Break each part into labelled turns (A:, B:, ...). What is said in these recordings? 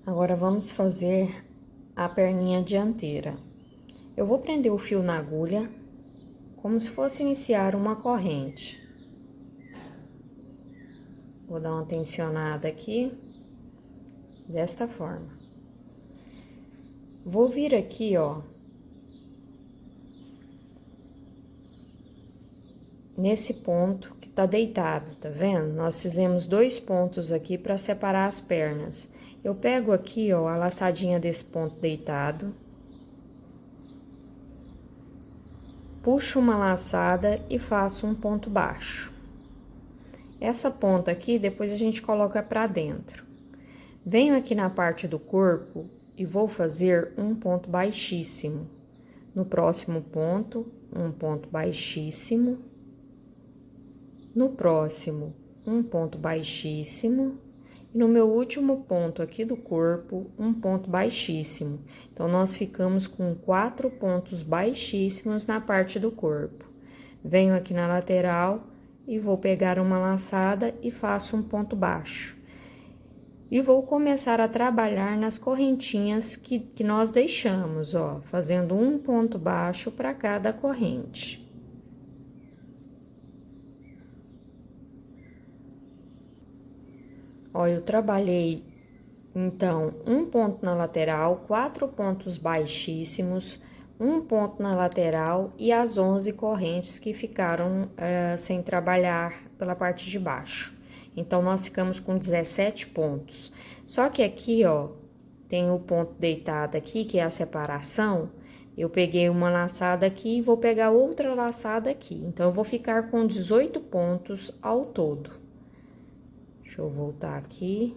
A: Agora vamos fazer a perninha dianteira. Eu vou prender o fio na agulha, como se fosse iniciar uma corrente. Vou dar uma tensionada aqui, desta forma. Vou vir aqui, ó, nesse ponto que tá deitado, tá vendo? Nós fizemos 2 pontos aqui para separar as pernas. Eu pego aqui, ó, a laçadinha desse ponto deitado, puxo uma laçada e faço um ponto baixo. Essa ponta aqui, depois a gente coloca pra dentro. Venho aqui na parte do corpo e vou fazer um ponto baixíssimo. No próximo ponto, um ponto baixíssimo. No próximo, um ponto baixíssimo. E no meu último ponto aqui do corpo, um ponto baixíssimo. Então, nós ficamos com 4 pontos baixíssimos na parte do corpo. Venho aqui na lateral e vou pegar uma laçada e faço um ponto baixo. E vou começar a trabalhar nas correntinhas que nós deixamos, ó, fazendo um ponto baixo para cada corrente. Ó, eu trabalhei, então, um ponto na lateral, 4 pontos baixíssimos, um ponto na lateral e as 11 correntes que ficaram sem trabalhar pela parte de baixo. Então, nós ficamos com 17 pontos. Só que aqui, ó, tem o ponto deitado aqui, que é a separação. Eu peguei uma laçada aqui e vou pegar outra laçada aqui. Então, eu vou ficar com 18 pontos ao todo. Deixa eu voltar aqui.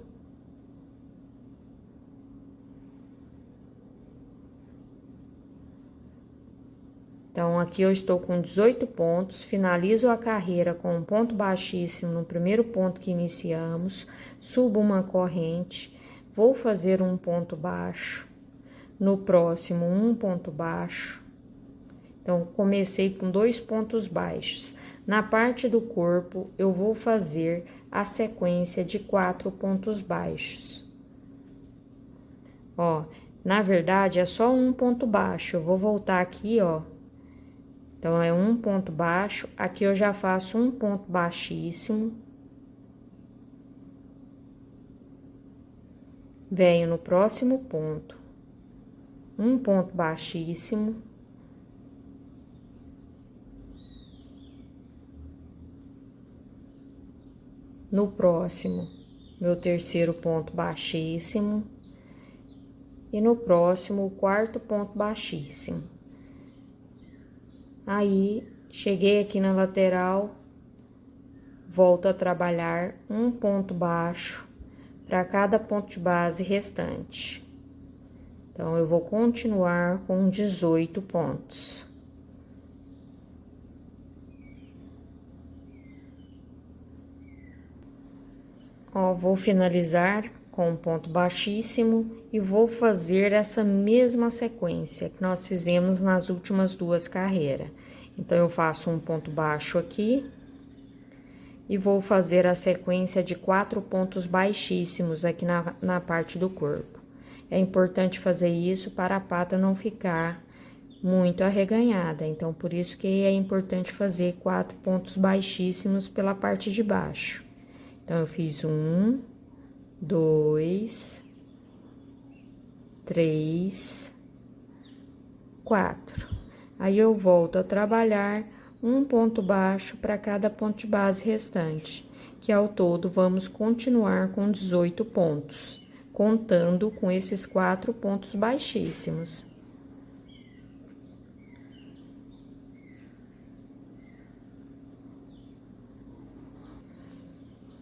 A: Então, aqui eu estou com 18 pontos, finalizo a carreira com um ponto baixíssimo no primeiro ponto que iniciamos, subo uma corrente, vou fazer um ponto baixo, no próximo um ponto baixo. Então, comecei com 2 pontos baixos. Na parte do corpo, eu vou fazer a sequência de 4 pontos baixos. Ó, na verdade, é só um ponto baixo. Eu vou voltar aqui, ó. Então, é um ponto baixo. Aqui eu já faço um ponto baixíssimo. Venho no próximo ponto. Um ponto baixíssimo. No próximo, meu terceiro ponto baixíssimo. E no próximo, o quarto ponto baixíssimo. Aí, cheguei aqui na lateral, volto a trabalhar um ponto baixo para cada ponto de base restante. Então, eu vou continuar com 18 pontos. Ó, vou finalizar com um ponto baixíssimo e vou fazer essa mesma sequência que nós fizemos nas últimas 2 carreiras. Então, eu faço um ponto baixo aqui e vou fazer a sequência de 4 pontos baixíssimos aqui na parte do corpo. É importante fazer isso para a pata não ficar muito arreganhada, então, por isso que é importante fazer 4 pontos baixíssimos pela parte de baixo. Então, eu fiz 1, 2, 3, 4. Aí, eu volto a trabalhar um ponto baixo para cada ponto de base restante, que ao todo vamos continuar com 18 pontos, contando com esses 4 pontos baixíssimos.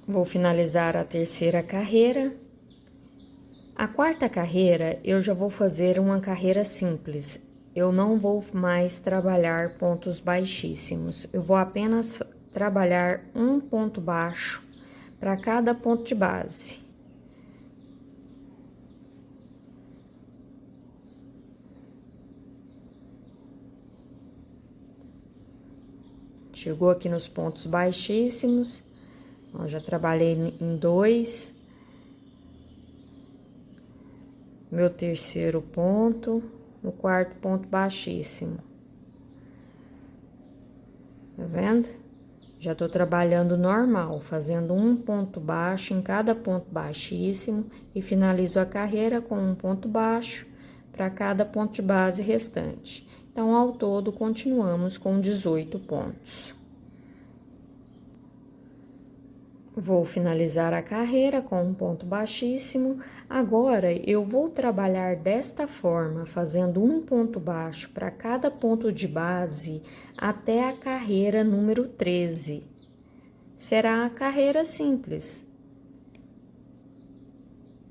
A: Vou finalizar a terceira carreira. A quarta carreira, eu já vou fazer uma carreira simples. Eu não vou mais trabalhar pontos baixíssimos. Eu vou apenas trabalhar um ponto baixo para cada ponto de base. Chegou aqui nos pontos baixíssimos. Ó, já trabalhei em 2. meu terceiro ponto, no quarto ponto baixíssimo. Tá vendo? Já tô trabalhando normal, fazendo um ponto baixo em cada ponto baixíssimo e finalizo a carreira com um ponto baixo para cada ponto de base restante. Então, ao todo, continuamos com 18 pontos. Vou finalizar a carreira com um ponto baixíssimo. Agora, eu vou trabalhar desta forma, fazendo um ponto baixo para cada ponto de base até a carreira número 13. Será a carreira simples.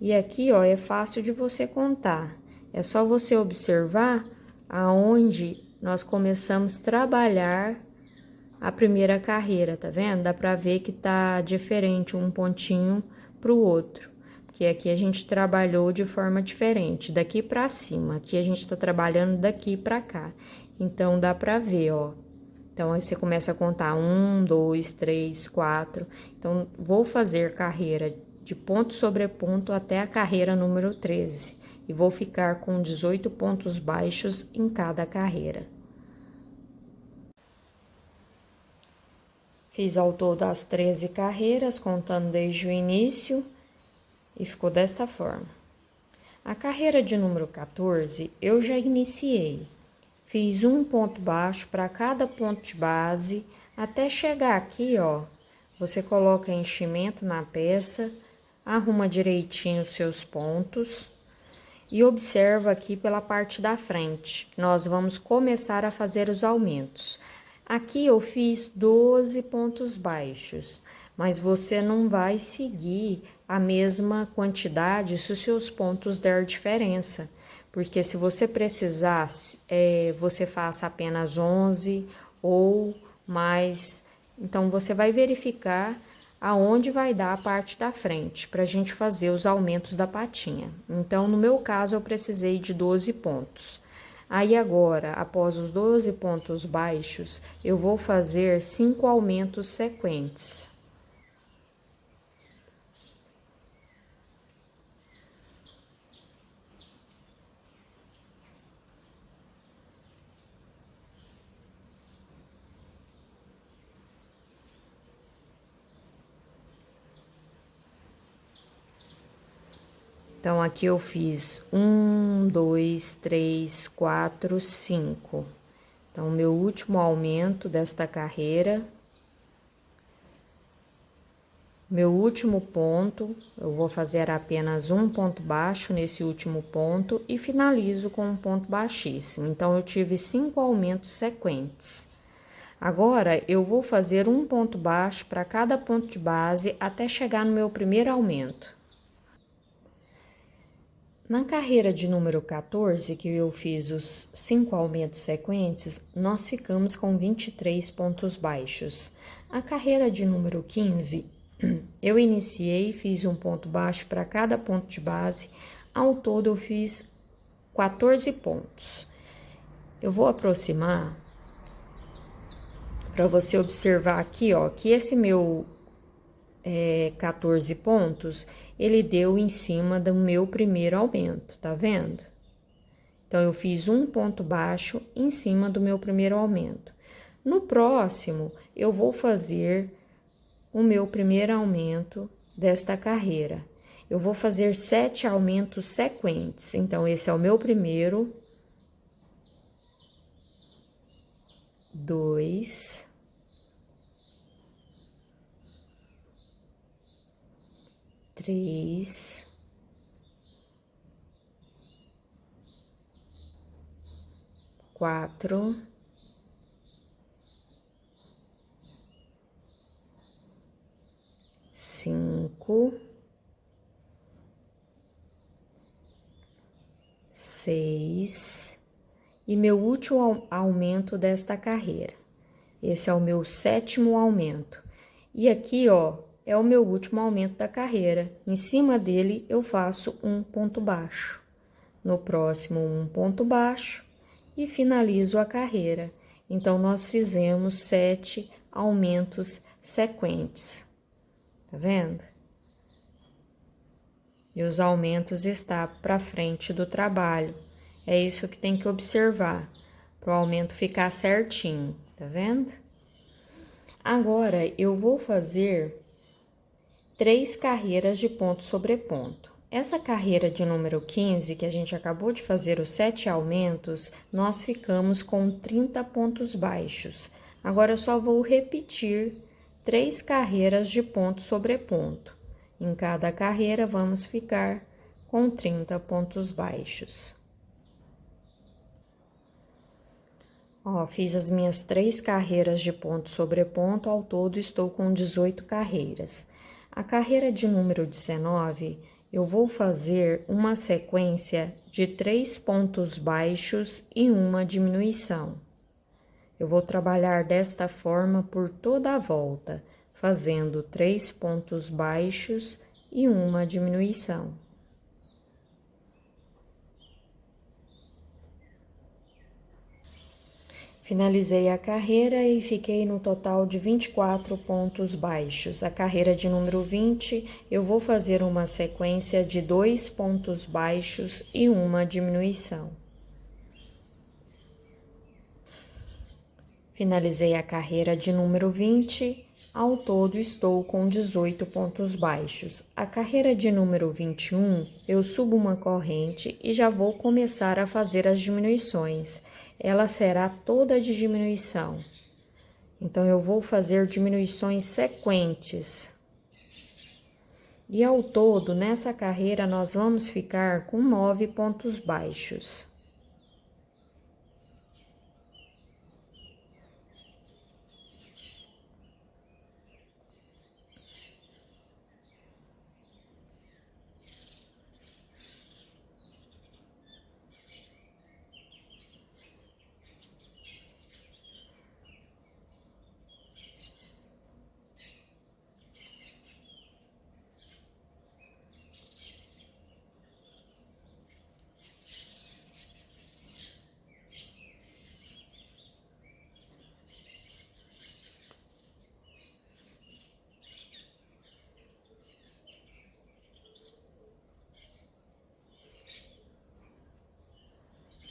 A: E aqui, ó, é fácil de você contar. É só você observar aonde nós começamos a trabalhar a primeira carreira, tá vendo? Dá pra ver que tá diferente um pontinho pro outro. Porque aqui a gente trabalhou de forma diferente, daqui pra cima. Aqui a gente tá trabalhando daqui pra cá. Então, dá pra ver, ó. Então, aí você começa a contar 1, 2, 3, 4. Então, vou fazer carreira de ponto sobre ponto até a carreira número 13. E vou ficar com 18 pontos baixos em cada carreira. Fiz ao todo as 13 carreiras, contando desde o início, e ficou desta forma. A carreira de número 14, eu já iniciei. Fiz um ponto baixo para cada ponto de base, até chegar aqui, ó. Você coloca enchimento na peça, arruma direitinho os seus pontos e observa aqui pela parte da frente. Nós vamos começar a fazer os aumentos. Aqui eu fiz 12 pontos baixos, mas você não vai seguir a mesma quantidade se os seus pontos der diferença. Porque se você precisar, você faça apenas 11 ou mais. Então, você vai verificar aonde vai dar a parte da frente, para a gente fazer os aumentos da patinha. Então, no meu caso, eu precisei de 12 pontos. Aí, agora, após os 12 pontos baixos, eu vou fazer 5 aumentos sequentes. Então, aqui eu fiz 1, 2, 3, 4, 5. Então, meu último aumento desta carreira. Meu último ponto, eu vou fazer apenas um ponto baixo nesse último ponto e finalizo com um ponto baixíssimo. Então, eu tive 5 aumentos sequentes. Agora, eu vou fazer um ponto baixo para cada ponto de base até chegar no meu primeiro aumento. Na carreira de número 14, que eu fiz os 5 aumentos sequentes, nós ficamos com 23 pontos baixos. A carreira de número 15, eu iniciei e fiz um ponto baixo para cada ponto de base. Ao todo, eu fiz 14 pontos. Eu vou aproximar para você observar aqui, ó, que esse meu 14 pontos, ele deu em cima do meu primeiro aumento, tá vendo? Então, eu fiz um ponto baixo em cima do meu primeiro aumento. No próximo, eu vou fazer o meu primeiro aumento desta carreira. Eu vou fazer 7 aumentos sequentes. Então, esse é o meu primeiro. 2. 3, 4, 5, 6 e meu último aumento desta carreira. Esse é o meu 7º aumento. E aqui, ó, é o meu último aumento da carreira. Em cima dele, eu faço um ponto baixo. No próximo, um ponto baixo e finalizo a carreira. Então, nós fizemos 7 aumentos sequentes. Tá vendo? e os aumentos está para frente do trabalho. É isso que tem que observar, para o aumento ficar certinho, tá vendo? Agora, eu vou fazer 3 carreiras de ponto sobre ponto. Essa carreira de número 15, que a gente acabou de fazer os 7 aumentos, nós ficamos com 30 pontos baixos. Agora, eu só vou repetir 3 carreiras de ponto sobre ponto. Em cada carreira, vamos ficar com 30 pontos baixos. Ó, fiz as minhas 3 carreiras de ponto sobre ponto, ao todo estou com 18 carreiras. A carreira de número 19, eu vou fazer uma sequência de 3 pontos baixos e uma diminuição. Eu vou trabalhar desta forma por toda a volta, fazendo 3 pontos baixos e uma diminuição. Finalizei a carreira e fiquei no total de 24 pontos baixos. A carreira de número 20, eu vou fazer uma sequência de 2 pontos baixos e uma diminuição. Finalizei a carreira de número 20, ao todo estou com 18 pontos baixos. A carreira de número 21, eu subo uma corrente e já vou começar a fazer as diminuições. Ela será toda de diminuição. Então, eu vou fazer diminuições sequentes. E ao todo, nessa carreira, nós vamos ficar com 9 pontos baixos.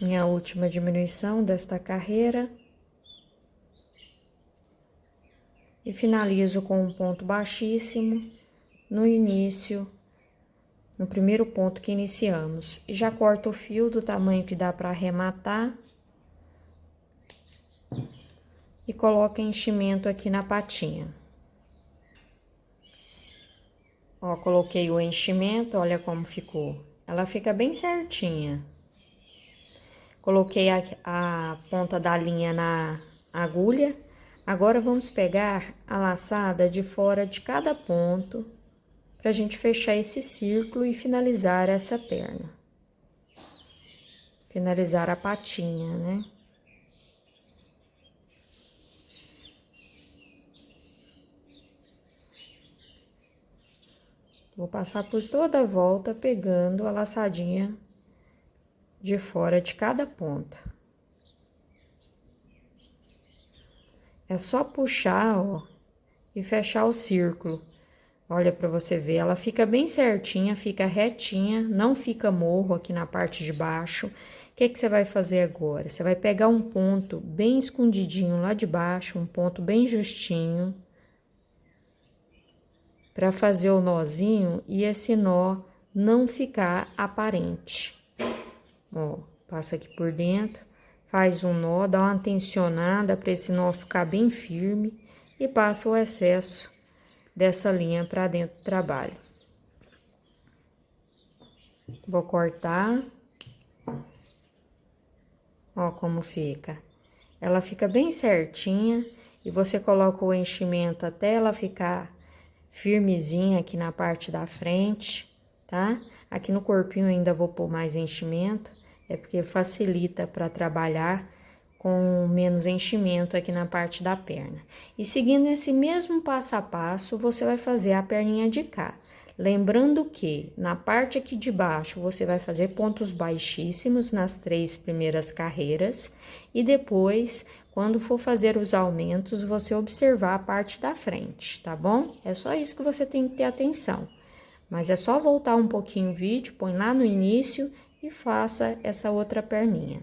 A: Minha última diminuição desta carreira. E finalizo com um ponto baixíssimo no início, no primeiro ponto que iniciamos. E já corto o fio do tamanho que dá para arrematar. E coloco enchimento aqui na patinha. Ó, coloquei o enchimento, olha como ficou. Ela fica bem certinha. Coloquei a ponta da linha na agulha. Agora, vamos pegar a laçada de fora de cada ponto, pra gente fechar esse círculo e finalizar essa perna. Finalizar a patinha, né? Vou passar por toda a volta, pegando a laçadinha de fora de cada ponta. É só puxar, ó, e fechar o círculo. Olha pra você ver, ela fica bem certinha, fica retinha, não fica morro aqui na parte de baixo. O que que você vai fazer agora? Você vai pegar um ponto bem escondidinho lá de baixo, um ponto bem justinho, pra fazer o nozinho e esse nó não ficar aparente. Ó, passa aqui por dentro, faz um nó, dá uma tensionada para esse nó ficar bem firme e passa o excesso dessa linha para dentro do trabalho. Vou cortar. Ó como fica. Ela fica bem certinha e você coloca o enchimento até ela ficar firmezinha aqui na parte da frente, tá? Aqui no corpinho ainda vou pôr mais enchimento. É porque facilita para trabalhar com menos enchimento aqui na parte da perna. E seguindo esse mesmo passo a passo, você vai fazer a perninha de cá. Lembrando que na parte aqui de baixo, você vai fazer pontos baixíssimos nas 3 primeiras carreiras. E depois, quando for fazer os aumentos, você observar a parte da frente, tá bom? É só isso que você tem que ter atenção. Mas é só voltar um pouquinho o vídeo, põe lá no início e faça essa outra perninha.